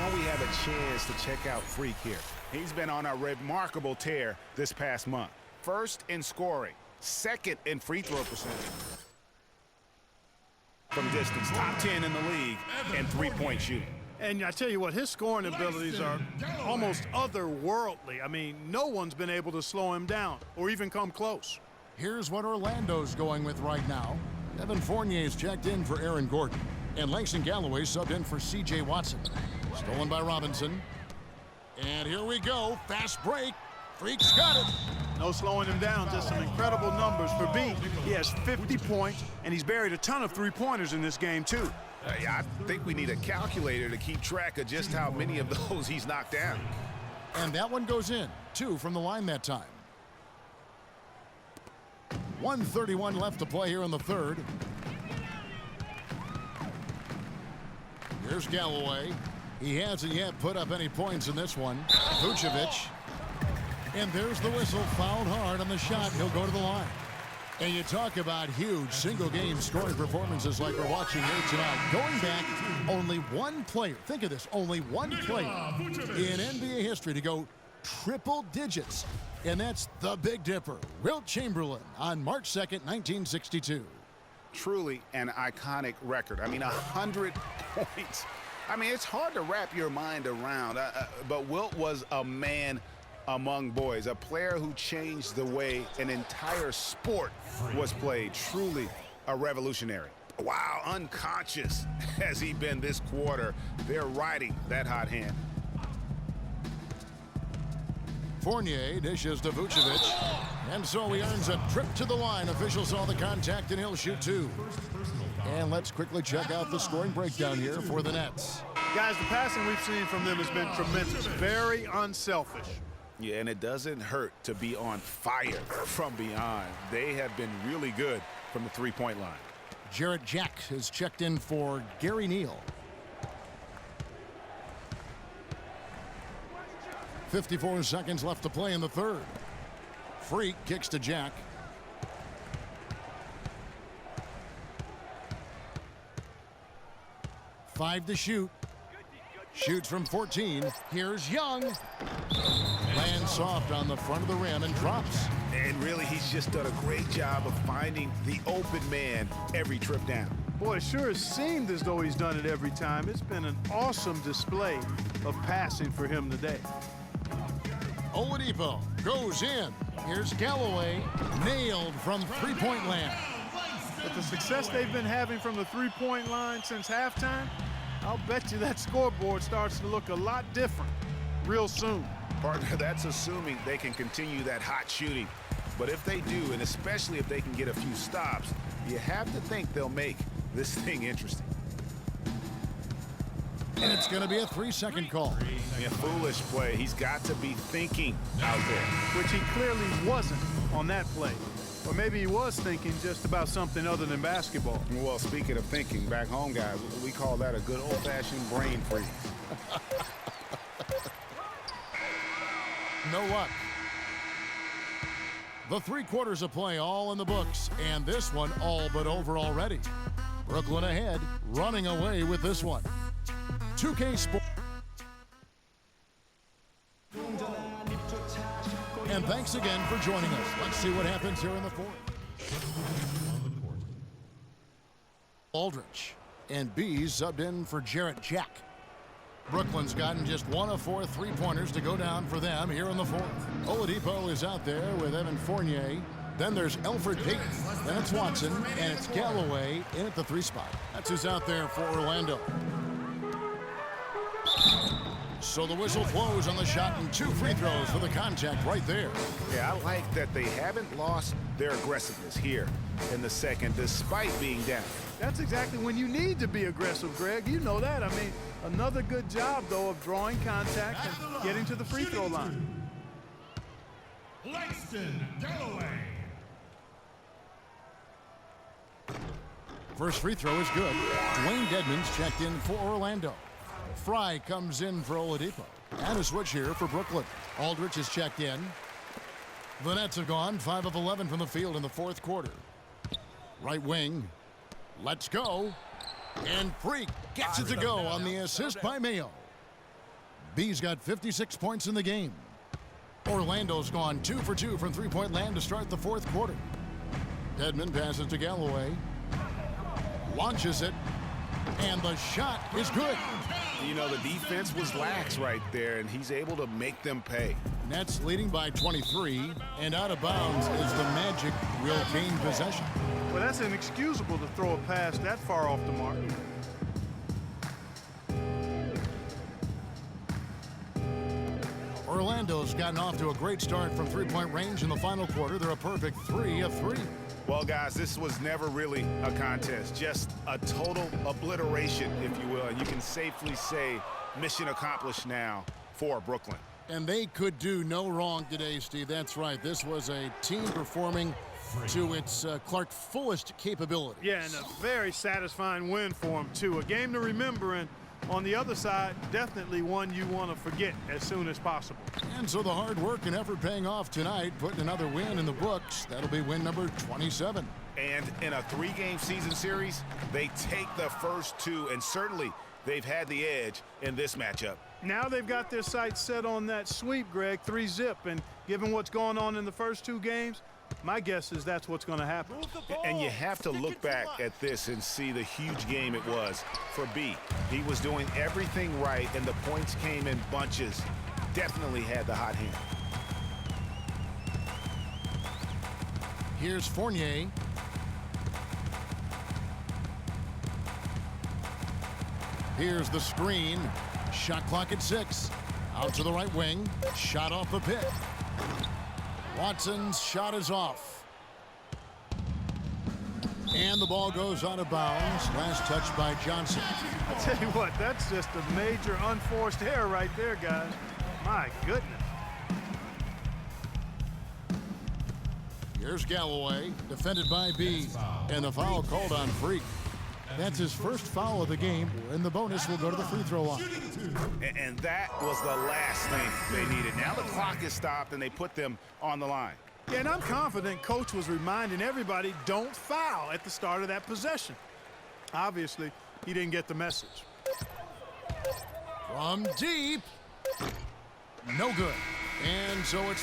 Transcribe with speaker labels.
Speaker 1: now we have a chance to check out Freak here. He's been on a remarkable tear this past month. First in scoring, second in free throw percentage from distance, top 10 in the league in three-point shooting.
Speaker 2: And I tell you what, his scoring abilities are almost otherworldly. I mean, no one's been able to slow him down or even come close.
Speaker 3: Here's what Orlando's going with right now. Evan Fournier's checked in for Aaron Gordon. And Langston Galloway subbed in for C.J. Watson. Stolen by Robinson. And here we go. Fast break. Freak's got it.
Speaker 2: No slowing him down, just some incredible numbers for B. He has 50 points, and he's buried a ton of three-pointers in this game, too.
Speaker 1: Yeah, I think we need a calculator to keep track of just how many of those he's knocked down.
Speaker 3: And that one goes in. 2 from the line that time. 1:31 left to play here in the third. Here's Galloway. He hasn't yet put up any points in this one. Vucevic. And there's the whistle. Fouled hard on the shot. He'll go to the line. And you talk about huge single-game scoring performances like we're watching here tonight. Going back, only one player, think of this, only one player in NBA history to go triple digits. And that's the Big Dipper, Wilt Chamberlain, on March 2nd, 1962.
Speaker 1: Truly an iconic record. I mean, 100 points. I mean, it's hard to wrap your mind around, but Wilt was a man among boys, a player who changed the way an entire sport was played. Truly a revolutionary. Wow, unconscious has he been this quarter. They're riding that hot hand.
Speaker 3: Fournier dishes to Vucevic, and so he earns a trip to the line. Officials saw the contact, and he'll shoot 2. And let's quickly check out the scoring breakdown here for the Nets.
Speaker 2: Guys, the passing we've seen from them has been tremendous. Very unselfish.
Speaker 1: Yeah, and it doesn't hurt to be on fire from beyond. They have been really good from the three-point line.
Speaker 3: Jarrett Jack is checked in for Gary Neal. 54 seconds left to play in the third. Freak kicks to Jack. Five to shoot. Shoots from 14. Here's Young. Lands soft on the front of the rim and drops.
Speaker 1: And really, he's just done a great job of finding the open man every trip down.
Speaker 2: Boy, it sure has seemed as though he's done it every time. It's been an awesome display of passing for him today.
Speaker 3: Oladipo goes in. Here's Galloway. Nailed from three-point land.
Speaker 2: With the success they've been having from the three-point line since halftime, I'll bet you that scoreboard starts to look a lot different real soon.
Speaker 1: Partner, that's assuming they can continue that hot shooting. But if they do, and especially if they can get a few stops, you have to think they'll make this thing interesting.
Speaker 3: And it's going to be a 3-second call.
Speaker 1: A foolish play. He's got to be thinking out there.
Speaker 2: Which he clearly wasn't on that play. Or maybe he was thinking just about something other than basketball.
Speaker 1: Well, speaking of thinking, back home, guys, we call that a good old-fashioned brain freeze.
Speaker 3: No luck. The 3 quarters of play all in the books, and this one all but over already. Brooklyn ahead, running away with this one. 2K Sports. And thanks again for joining us. Let's see what happens here in the fourth. Aldridge and B subbed in for Jarrett Jack. Brooklyn's gotten just 1 of 4 3-pointers to go down for them here in the fourth. Oladipo is out there with Evan Fournier. Then there's Elfrid Payton. Then it's Watson, and it's Galloway in at the 3 spot. That's who's out there for Orlando. So the whistle blows on the shot and 2 free throws for the contact right there.
Speaker 1: Yeah, I like that they haven't lost their aggressiveness here in the second, despite being down.
Speaker 2: That's exactly when you need to be aggressive, Greg. You know that. I mean, another good job, though, of drawing contact and getting to the free throw line.
Speaker 4: Langston Galloway.
Speaker 3: First free throw is good. Dwayne Dedmon's checked in for Orlando. Fry comes in for Oladipo. And a switch here for Brooklyn. Aldridge is checked in. The Nets have gone 5 of 11 from the field in the fourth quarter. Right wing. Let's go. And Freak gets it to go on the assist by Mayo. B's got 56 points in the game. Orlando's gone 2 for 2 from three-point land to start the fourth quarter. Dedmon passes to Galloway. Launches it. And the shot is good.
Speaker 1: You know, the defense was lax right there, and he's able to make them pay.
Speaker 3: Nets leading by 23, and out of bounds is the Magic will gain possession.
Speaker 2: Well, that's inexcusable to throw a pass that far off the mark.
Speaker 3: Orlando's gotten off to a great start from three-point range in the final quarter. They're a perfect 3 of 3.
Speaker 1: Well, guys, this was never really a contest, just a total obliteration, if you will. And you can safely say mission accomplished now for Brooklyn.
Speaker 3: And they could do no wrong today, Steve. That's right. This was a team performing to its Clark fullest capability.
Speaker 2: Yeah, and a very satisfying win for him, too. A game to remember, and on the other side, definitely one you want to forget as soon as possible.
Speaker 3: And so the hard work and effort paying off tonight, putting another win in the books. That'll be win number 27.
Speaker 1: And in a 3-game season series, they take the first 2, and certainly they've had the edge in this matchup.
Speaker 2: Now they've got their sights set on that sweep, Greg, 3-zip, and given what's going on in the first 2 games, my guess is that's what's going to happen.
Speaker 1: And you have to look back at this and see the huge game it was for B. He was doing everything right, and the points came in bunches. Definitely had the hot hand.
Speaker 3: Here's Fournier. Here's the screen. Shot clock at 6. Out to the right wing. Shot off the pick. Watson's shot is off. And the ball goes out of bounds. Last touch by Johnson.
Speaker 2: I tell you what, that's just a major unforced error right there, guys. My goodness.
Speaker 3: Here's Galloway, defended by B. And the foul called on Freak. That's his first foul of the game, and the bonus will go to the free throw line.
Speaker 1: And that was the last thing they needed. Now the clock is stopped, and they put them on the line.
Speaker 2: Yeah, and I'm confident Coach was reminding everybody, don't foul at the start of that possession. Obviously, he didn't get the message.
Speaker 3: From deep. No good. And so it's